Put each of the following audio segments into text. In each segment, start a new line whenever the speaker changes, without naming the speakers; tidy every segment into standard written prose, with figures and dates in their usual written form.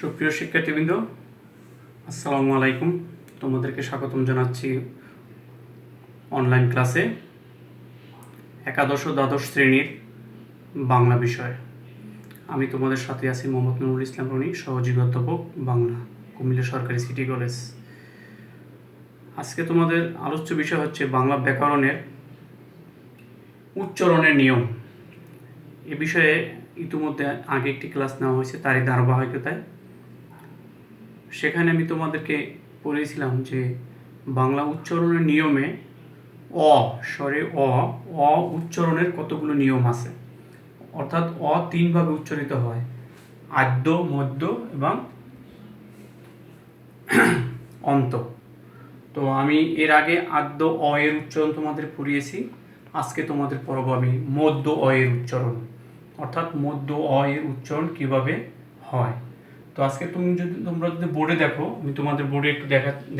সুপ্রিয় শিক্ষার্থীবৃন্দ, আসসালামু আলাইকুম। তোমাদেরকে স্বাগতম জানাচ্ছি অনলাইন ক্লাসে একাদশ ও দ্বাদশ শ্রেণীর বাংলা বিষয়। আমি তোমাদের সাথে আছি মোহাম্মদ নুরুল ইসলাম রনি, সহযোগী অধ্যাপক বাংলা, কুমিল্লা সরকারি সিটি কলেজ। আজকে তোমাদের আলোচ্য বিষয় হচ্ছে বাংলা ব্যাকরণের উচ্চারণের নিয়ম। এ বিষয়ে ইতিমধ্যে আগে একটি ক্লাস নেওয়া হয়েছে, তারই ধারাবাহিকতায় সেখানে আমি তোমাদেরকে পড়েছিলাম যে বাংলা উচ্চারণের নিয়মে স্বরে অ উচ্চারণের কতগুলো নিয়ম আছে, অর্থাৎ তিনভাবে উচ্চারিত হয়: আদ্য, মধ্য এবং অন্ত। তো আমি এর আগে আদ্য এর উচ্চারণ তোমাদের পড়িয়েছি। আজকে তোমাদের পড়াবো আমি মধ্য এর উচ্চারণ, অর্থাৎ মধ্য এর উচ্চারণ কিভাবে হয়। তো আজকে তোমরা যদি বোর্ডে দেখো, আমি তোমাদের বোর্ডে একটু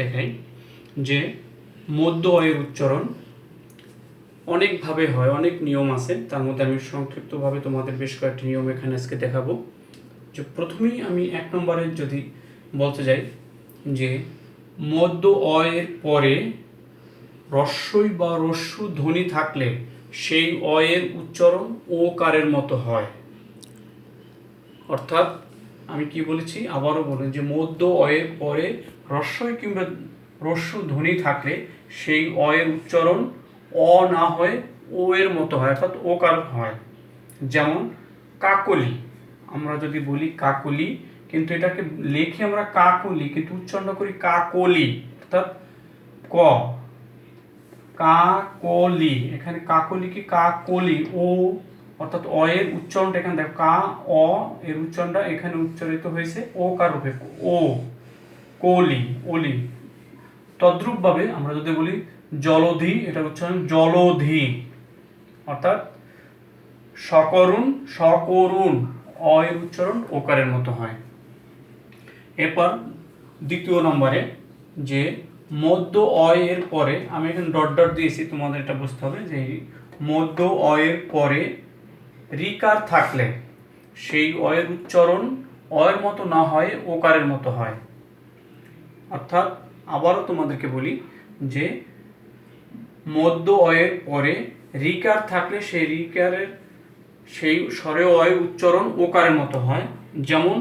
দেখাই যে মধ্য এর উচ্চারণ অনেকভাবে হয়, অনেক নিয়ম আছে। তার মধ্যে আমি সংক্ষিপ্তভাবে তোমাদের বেশ কয়েকটি নিয়ম এখানে আজকে দেখাবো। যে প্রথমেই আমি 1 নম্বরে যদি বলতে যাই যে মধ্য এর পরে রস্বই বা রস্যু ধ্বনি থাকলে সেই এর উচ্চারণ ওকারের মতো হয়। অর্থাৎ আমি কি বলেছি, আবারও বলুন যে মধ্য এর পরে রস্বই কিংবা রস্যু ধ্বনি থাকলে সেই এর উচ্চারণ না হয়ে ও এর মতো হয়, অর্থাৎ ওকার হয়। যেমন কাকলি, আমরা যদি বলি কাকলি, কিন্তু এটাকে লেখি আমরা কাকলি, কিন্তু উচ্চারণ করি কাকলি, অর্থাৎ কাকলি। এখানে কাকলি কি কাকলি, ও অর্থাৎ এর উচ্চারণটা এখানে দেখো এর উচ্চারণটা এখানে উচ্চারিত হয়েছে ওকার রূপে, ও কলি, ওলি। তদ্রূপভাবে আমরা যদি বলি জলধি, এটার উচ্চারণ জলধি, অর্থাৎ সকরুণ এর উচ্চারণ ওকারের মতো হয়। এরপর দ্বিতীয় নম্বরে যে মধ্য এর পরে, আমি এখানে ডট ডট দিয়েছি, তোমাদের এটা বুঝতে হবে যে মধ্য এর পরে রিকার থাকলে সেই এর উচ্চারণ এর মতো না হয় ওকারের মতো হয়। অর্থাৎ আবারও তোমাদেরকে বলি যে মধ্য এর পরে রিকার থাকলে সেই রিকারের সেই স্বরে এর উচ্চারণ ওকারের মতো হয়। যেমন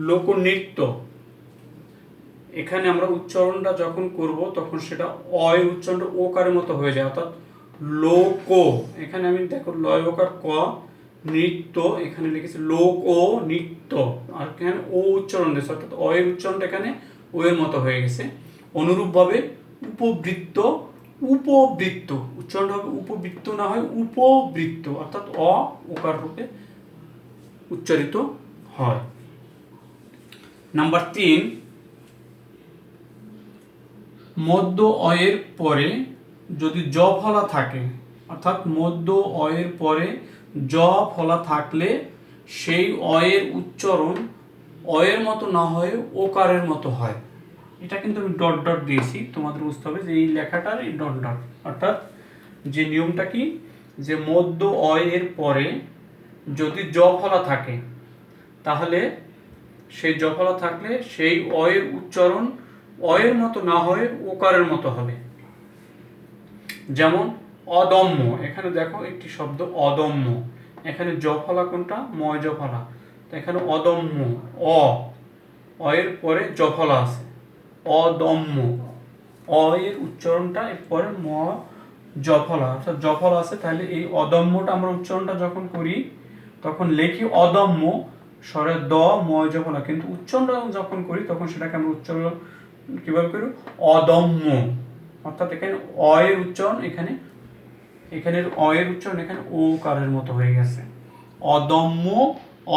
লোকনৃত্য, এখানে আমরা উচ্চারণটা যখন করব তখন সেটা এর উচ্চারণটা ওকারের মতো হয়ে যায়, অর্থাৎ লোক। এখানে আমি দেখো লয় ওকার ক, নৃত্য এখানে লিখেছি লোক ও নৃত্য, আর এখানে ও উচ্চারণ দিয়েছে, অর্থাৎ এর উচ্চারণটা এখানে ও এর মতো হয়ে গেছে। অনুরূপভাবে উপবৃত্ত, উচ্চারণটা হবে উপবৃত্ত না হয় উপবৃত্ত, অর্থাৎ ওকার রূপে উচ্চারিত হয়। নাম্বার 3, মধ্য এর পরে যদি জ ফলা থাকে, অর্থাৎ মধ্য এর পরে জ ফলা থাকলে সেই এর উচ্চারণ এর মতো না হয়ে ওকারের মতো হয়। এটা কিন্তু আমি ডট ডট দিয়েছি, তোমাদের বুঝতে হবে যে এই লেখাটার এই ডট ডট, অর্থাৎ যে নিয়মটা কি, যে মধ্য এর পরে যদি জ ফলা থাকে তাহলে সেই জ ফলা থাকলে সেই এর উচ্চারণ এর মতো না হয়ে ওকারের মতো হবে। যেমন অদম্য, এখানে দেখো একটি শব্দ অদম্য, এখানে জ ফলা কোনটা, ময় জ ফলা, তো এখানে অদম্য এর পরে জ ফলা আছে, অদম্য এর উচ্চারণটা এরপরে ম জ ফলা, অর্থাৎ জ ফলা আছে। তাহলে এই অদম্যটা আমরা উচ্চারণটা যখন করি তখন লেখি অদম্য স্বরে দ ময় জ ফলা, কিন্তু উচ্চারণটা যখন করি তখন সেটাকে আমরা উচ্চারণ কিভাবে করি, অদম্য, অর্থাৎ এখানে এর উচ্চারণ এখানের এর উচ্চারণ এখানে ওকারের মতো হয়ে গেছে, অদম্য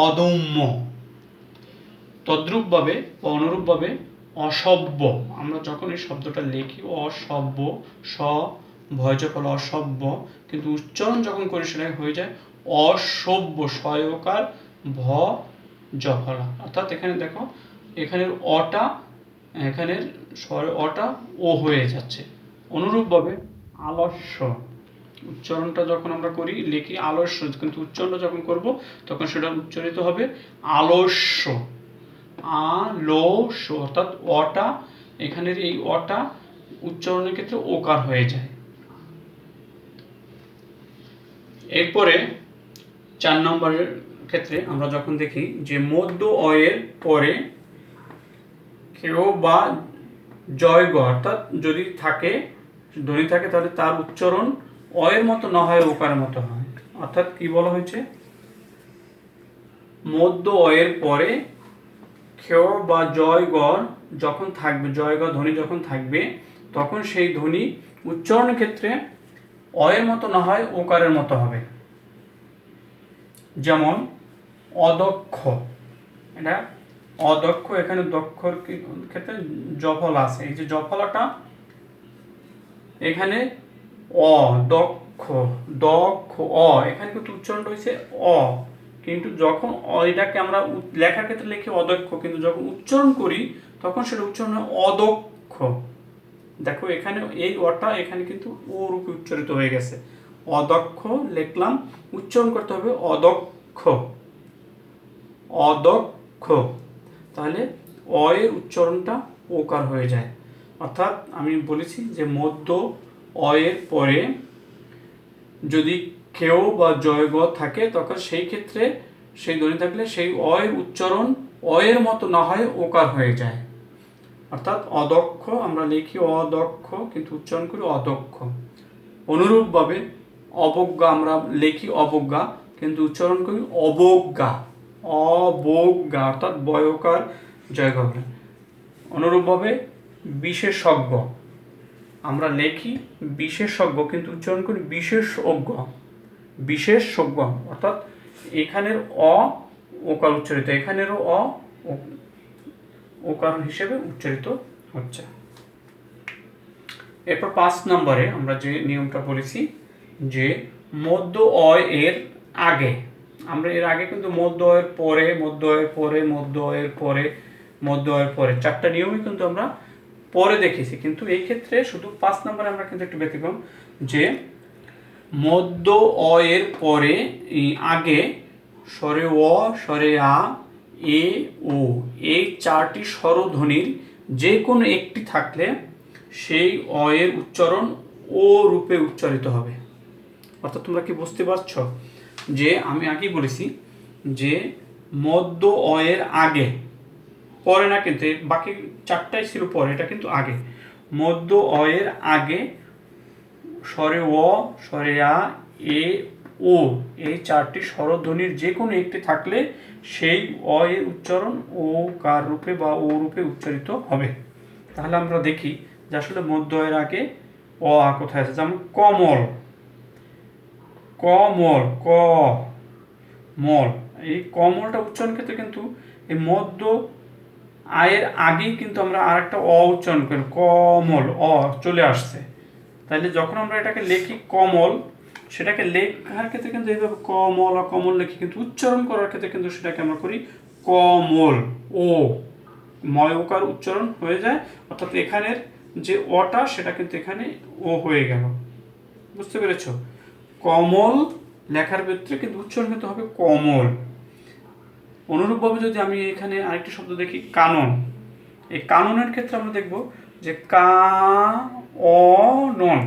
অদম্য। তদ্রূপভাবে বা অনুরূপভাবে অসভ্য, আমরা যখন এই শব্দটা লিখি অসভ্য, স ভয়জ ফল অসভ্য, কিন্তু উচ্চারণ যখন করি সেটা হয়ে যায় অসভ্য, সয়কার ভ জ ফলা, অর্থাৎ এখানে দেখো এখানের এখানের স্বরে ও হয়ে যাচ্ছে। অনুরূপভাবে আলস্য, উচ্চারণটা যখন আমরা করি লিখি আলস্য, কিন্তু উচ্চারণটা যখন করব তখন সেটা উচ্চারিত হবে আলস্য। আ লো সো, অর্থাৎ অটা এখানের এই অটা উচ্চারণের ক্ষেত্রে ওকার হয়ে যায়। এরপরে 4 নম্বরের ক্ষেত্রে আমরা যখন দেখি যে মধ্য অয়ের পরে কেউ বা জয়গ অর্থাৎ যদি থাকে ধ্বনি থাকে তাহলে তার উচ্চারণ অয়ের মতো না হয় ওকারের মতো হয়। অর্থাৎ কি বলা হয়েছে, মধ্য অয়ের পরে ক্ষেয় বা জয়গর যখন থাকবে, জয়গ ধ্বনি যখন থাকবে তখন সেই ধ্বনি উচ্চারণের ক্ষেত্রে অয়ের মতো না হয় ওকারের মতো হবে। যেমন অদক্ষ, এটা অদক্ষ, এখানে দক্ষর ক্ষেত্রে জফলা আছে, এই যে জফলাটা এখানে অদক্ষ, দক্ষ অ, এখানে কিন্তু উচ্চারণ রয়েছে অ, কিন্তু যখন এটাকে আমরা লেখার ক্ষেত্রে লিখি অদক্ষ, কিন্তু যখন উচ্চারণ করি তখন সেটা উচ্চারণ হয় অদক্ষ। দেখো এখানে এই অটা এখানে কিন্তু ও রূপে উচ্চারিত হয়ে গেছে, অদক্ষ লিখলাম, উচ্চারণ করতে হবে অদক্ষ, অদক্ষ, তাহলে অ এর উচ্চারণটা ওকার হয়ে যায়। অর্থাৎ আমি বলেছি যে মধ্য অ এর পরে যদি কেউ বা জয়গ থাকে তখন সেই ক্ষেত্রে সেই ধ্বনি থাকলে সেই অ এর উচ্চারণ অ এর মতো না হয় ওকার হয়ে যায়। অর্থাৎ অদক্ষ আমরা লিখি অদক্ষ কিন্তু উচ্চারণ করি অদক্ষ। অনুরূপভাবে অবজ্ঞা আমরা লিখি অবজ্ঞা কিন্তু উচ্চারণ করি অবজ্ঞা, অবজ্ঞা, অর্থাৎ বয়কার জয়গ। অনুরূপভাবে বিশেষজ্ঞ আমরা লিখি বিশেষজ্ঞ কিন্তু উচ্চারণ করি বিশেষজ্ঞ, বিশেষজ্ঞ, অর্থাৎ এখানের অ ওকার উচ্চারিত, এখানেরও অ ওকার হিসেবে উচ্চারিত হচ্ছে। এরপর 5 নম্বরে আমরা যে নিয়মটা বলেছি যে মধ্য অয় এর আগে, আমরা এর আগে কিন্তু মধ্য অয়ের পরে, মধ্য অয়ের পরে, মধ্য অয়ের পরে, মধ্য অয়ের পরে 4টা নিয়মই কিন্তু আমরা পরে দেখেছি, কিন্তু এই ক্ষেত্রে শুধু 5 নম্বরে আমরা কিন্তু একটু ব্যতিক্রম, যে মধ্য অয়ের পরে আগে স্বরে অ, স্বরে আ, এ, ও, এই 4টি স্বরধ্বনির যে কোনো একটি থাকলে সেই অ এর উচ্চারণ ও রূপে উচ্চারিত হবে। অর্থাৎ তোমরা কি বুঝতে পারছো যে আমি আগেই বলেছি যে মধ্য অ এর আগে, পরে না কিন্তু বাকি 4টাই ছিল পরে, এটা কিন্তু আগে, মধ্য অ এর আগে স্বরে অ, স্বরে আ, এ, ও, এই 4টি স্বরধ্বনির যে কোনো একটি থাকলে সেই অ এর উচ্চারণ ও কার রূপে বা ও রূপে উচ্চারিত হবে। তাহলে আমরা দেখি যে আসলে মধ্য এর আগে অ আ কোথায় আছে। যেমন কমল, কমল, ক মল, এই কমলটা উচ্চারণ ক্ষেত্রে কিন্তু এই মধ্য আয়ের আগেই কিন্তু আমরা আরেকটা অ উচ্চারণ করি, কমল, অ চলে আসছে। তাহলে যখন আমরা এটাকে লিখি কমল, সেটাকে লেখার ক্ষেত্রে কিন্তু এইভাবে কমল আর কমল লিখি, কিন্তু উচ্চারণ করার ক্ষেত্রে কিন্তু সেটাকে আমরা করি কমল, ও ময় ওকার উচ্চারণ হয়ে যায়। অর্থাৎ এখানের যে অটা সেটা কিন্তু এখানে ও হয়ে গেল। বুঝতে পেরেছ? কমল লেখার ক্ষেত্রে কিন্তু উচ্চারণ কিন্তু হবে কমল। অনুরূপভাবে যদি আমি এখানে আরেকটি শব্দ দেখি কানন, এই কাননের ক্ষেত্রে আমরা দেখব যে কা অ নন,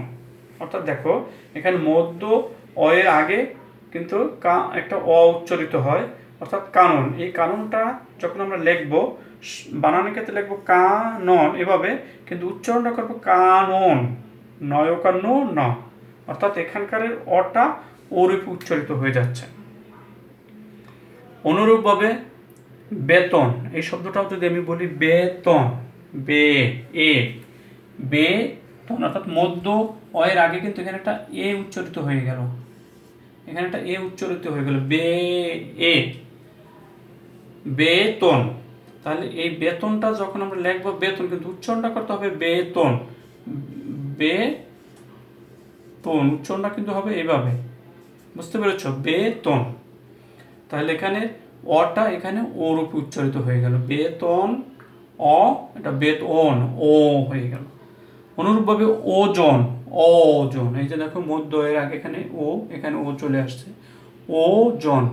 অর্থাৎ দেখো এখানে মধ্য অ এর আগে কিন্তু কা একটা অ উচ্চারিত হয়, অর্থাৎ কানন। এই কাননটা যখন আমরা লিখব বানানোর ক্ষেত্রে লিখব কানন এভাবে, কিন্তু উচ্চারণটা করব কানন, নয়কার নো ন, অর্থাৎ এখানকার অটা ও রূপে উচ্চারিত হয়ে যাচ্ছে। অনুরূপভাবে বেতন, এই শব্দটাও যদি আমি বলি বেতন, বে এ বেতন, অর্থাৎ মধ্য অ এর আগে কিন্তু এখানে একটা এ উচ্চারিত হয়ে গেল, এখানে একটা এ উচ্চারিত হয়ে গেল, বে এ বেতন। তাহলে এই বেতনটা যখন আমরা লিখবো বেতন, কিন্তু উচ্চারণটা করতে হবে বেতন, বেতন, উচ্চারণটা কিন্তু হবে এভাবে। বুঝতে পেরেছো? বেতন। তাহলে এখানে অটা এখানে ও রূপে উচ্চারিত হয়ে গেল, বেতন অ, এটা বেতন ও হয়ে গেল। অনুরূপভাবে ওজন, ওজন, এই যে দেখো মধ্য এর আগে এখানে ও, এখানে ও চলে আসছে, ওজন।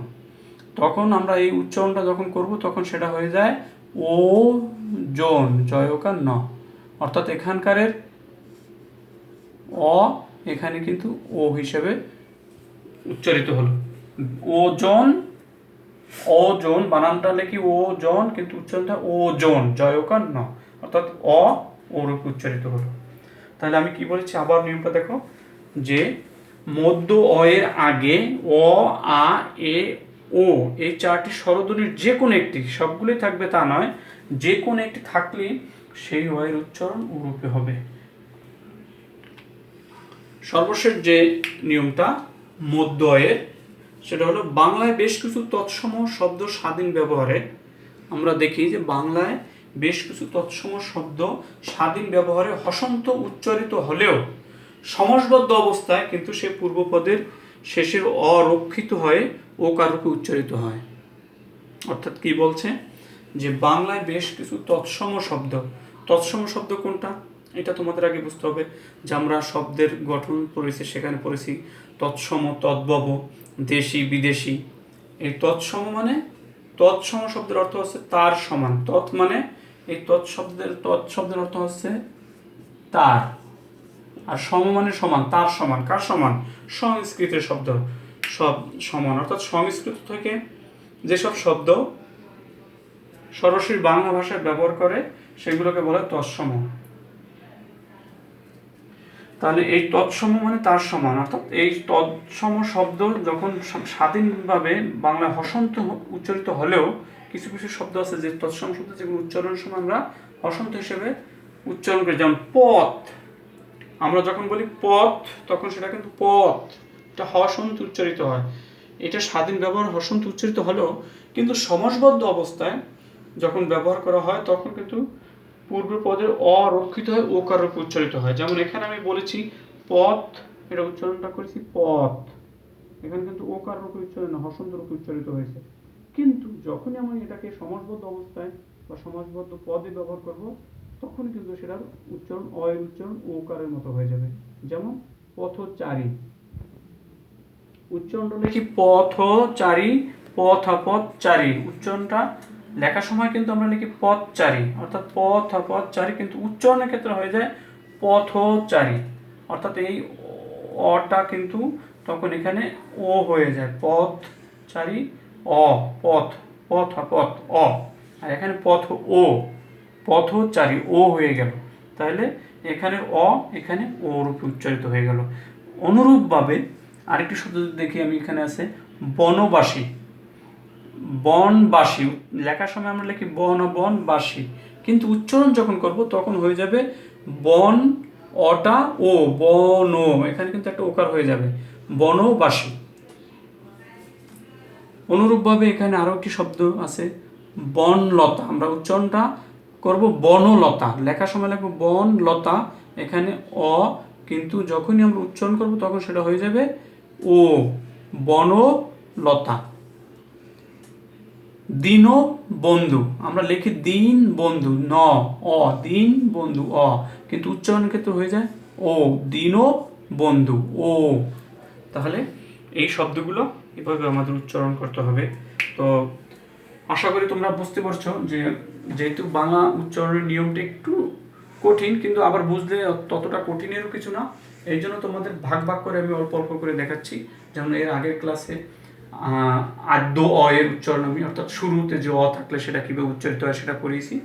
তখন আমরা এই উচ্চারণটা যখন করব তখন সেটা হয়ে যায় ও জন জয়কার ন, অর্থাৎ এখানকারের অ এখানে কিন্তু ও হিসেবে উচ্চারিত হলো। ওজন, ওজন বানানটা লিখি ওজন, কিন্তু উচ্চারণটা ওজন জয়কার ন, অর্থাৎ অ ওরূপে উচ্চারিত হলো। তাহলে আমি কি বলেছি, আবার নিয়মটা দেখো, যে মধ্য অ এর আগে অ, আ, এ, ও এই চারটি স্বরধ্বনির যে কোনো একটি, সবগুলোই থাকবে তা নয়, যে কোনো একটি থাকলে সেই অ এর উচ্চারণ ওরূপে হবে। সর্বশেষ যে নিয়মটা মধ্য অ এর, সেটা হলো বাংলায় বেশ কিছু তৎসম শব্দ স্বাধীন ব্যবহারে, আমরা দেখি যে বাংলায় বেশ কিছু তৎসম শব্দ স্বাধীন ব্যবহারে হসন্ত উচ্চারিত হলেও সমাসবদ্ধ অবস্থায় কিন্তু সে পূর্বপদের শেষের অরক্ষিত হয়ে ওকার রূপে উচ্চারিত হয়। অর্থাৎ কি বলছে, যে বাংলায় বেশ কিছু তৎসম শব্দ, তৎসম শব্দ কোনটা এটা তোমাদের আগে বুঝতে হবে, যে আমরা শব্দের গঠন পড়েছি, সেখানে পড়েছি তৎসম, তদ্ভব, দেশি, বিদেশি। এই তৎসম মানে, তৎসম শব্দের অর্থ হচ্ছে তার সমান, তৎ মানে এই তৎশব্দের অর্থ হচ্ছে তার, আর সম মানে সমান, তার সমান, কার সমান, সংস্কৃতের শব্দ সব সমান, অর্থাৎ সংস্কৃত থেকে যেসব শব্দ সরাসরি বাংলা ভাষায় ব্যবহার করে সেগুলোকে বলে তৎসম। তাহলে এই তৎসম মানে তার সমান, অর্থাৎ এই তৎসম শব্দ যখন স্বাধীনভাবে বাংলা হসন্ত উচ্চারিত হলেও কিছু কিছু শব্দ আছে যে তৎসম শব্দ যেগুলো উচ্চারণের সময় আমরা হসন্ত হিসেবে উচ্চারণ করি, যেমন পথ। আমরা যখন বলি পথ তখন সেটা কিন্তু পথ, এটা হসন্ত উচ্চারিত হয়। এটা স্বাধীন ব্যবহার হসন্ত উচ্চারিত হলেও কিন্তু সমাসবদ্ধ অবস্থায় যখন ব্যবহার করা হয় তখন কিন্তু পূর্ব পদের অরক্ষিত হয় ওকার রূপে উচ্চারিত হয়। যেমন এখানে আমি বলেছি পথ, এটা উচ্চারণটা করেছি পথ, এখানে কিন্তু ওকার রূপে উচ্চারণ না, হসন্ত রূপে উচ্চারিত হয়েছে। কিন্তু যখনই আমি এটাকে সমাসবদ্ধ অবস্থায় বা সমাসবদ্ধ পদে ব্যবহার করব তখন কিন্তু সেটার উচ্চারণ অ এর উচ্চারণ ওকারের মতো হয়ে যাবে। যেমন পথচারী, উচ্চারণটা লিখি পথচারী, পথচারী, উচ্চারণটা লেখার সময় কিন্তু আমরা লিখি পথচারী, অর্থাৎ পথচারী, কিন্তু উচ্চারণের ক্ষেত্রে হয়ে যায় পথচারী, অর্থাৎ এই অটা কিন্তু তখন এখানে ও হয়ে যায়, পথচারী অ, পথ, পথ অ, আর এখানে পথ ও, পথচারী ও হয়ে গেল। তাহলে এখানে অ এখানে ও রূপে উচ্চারিত হয়ে গেল। অনুরূপভাবে আরেকটি শব্দ দেখি আমি, এখানে আছে বনবাসী, বনবাসী, লেখার সময় আমরা লিখি বনবাসী, কিন্তু উচ্চারণ যখন করব তখন হয়ে যাবে বন অটা ও, বন, এখানে কিন্তু একটা ওকার হয়ে যাবে, বনবাসী। অনুরূপভাবে এখানে আরো একটি শব্দ আছে বনলতা, আমরা উচ্চারণটা করব বনলতা, লেখার সময় লিখব বনলতা, এখানে অ, কিন্তু যখনই আমরা উচ্চারণ করব তখন সেটা হয়ে যাবে ও, বনলতা। দীন বন্ধু, আমরা লিখি দিন বন্ধু ন, অ, দিন বন্ধু অ, কিন্তু উচ্চারণের ক্ষেত্রে হয়ে যায় ও, দীন বন্ধু ও। তাহলে এই শব্দগুলো এভাবে আমাদের উচ্চারণ করতে হবে। তো আশা করি তোমরা বুঝতে পারছো যে যেহেতু বাংলা উচ্চারণের নিয়মটা একটু কঠিন, কিন্তু আবার বুঝলে ততটা কঠিনেরও কিছু না, এই জন্য তোমাদের ভাগ ভাগ করে আমি অল্প অল্প করে দেখাচ্ছি। যেমন এর আগের ক্লাসে আদ্য অ এর উচ্চারণ আমি, অর্থাৎ শুরুতে যে অ থাকলে সেটা কীভাবে উচ্চারিত হয় সেটা করিয়েছি।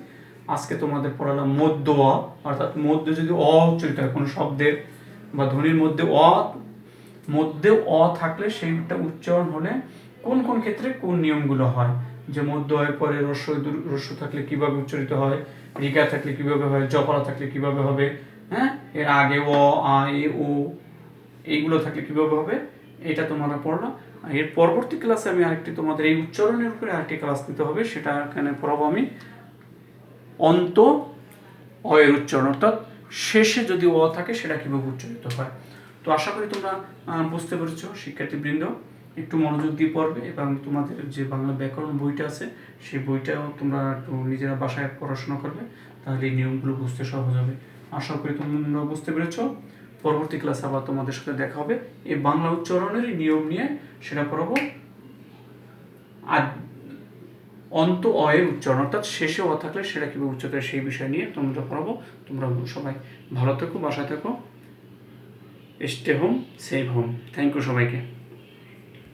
আজকে তোমাদের পড়ালাম মধ্য অ, অর্থাৎ মধ্যে যদি অ উচ্চারিত হয় কোনো শব্দের বা ধ্বনির মধ্যে অ থাকলে সেইটা উচ্চারণ হলে কোন কোন ক্ষেত্রে কোন নিয়মগুলো হয়, যে মধ্য অয়ের পরে রস্য থাকলে কিভাবে উচ্চারিত হয়, রিকা থাকলে কিভাবে হয়, জফলা থাকলে কিভাবে হবে, হ্যাঁ, এর আগে অ, আ, এ, ও এইগুলো থাকলে কিভাবে হবে, এটা তোমরা পড়লো। এর পরবর্তী ক্লাসে আমি আরেকটি তোমাদের এই উচ্চারণের উপরে আরেকটি ক্লাস নিতে হবে, সেটা এখানে পড়াবো আমি অন্ত অয়ের উচ্চারণ, অর্থাৎ শেষে যদি অ থাকে সেটা কিভাবে উচ্চারিত হয়। তো আশা করি তোমরা বুঝতে পেরেছো শিক্ষার্থীবৃন্দ, একটু মনোযোগ দিয়ে পড়বে এবং তোমাদের যে বাংলা ব্যাকরণ বইটা আছে সেই বইটাও তোমরা একটু নিজেরা বাসায় পড়াশোনা করবে, তাহলে এই নিয়মগুলো বুঝতে সহজ হবে। আশা করি তোমরা বুঝতে পেরেছো। পরবর্তী ক্লাসে আবার তোমাদের সাথে দেখা হবে এই বাংলা উচ্চারণের নিয়ম নিয়ে, সেটা পড়াবো। অন্ত অয়ের উচ্চারণ, অর্থাৎ শেষে অ থাকলে সেটা কীভাবে উচ্চারণ করে সেই বিষয় নিয়ে তোমরা পড়াবো। তোমরা সবাই ভালো থেকো, বাসায় থেকো, stay home, save home. Thank you সবাইকে।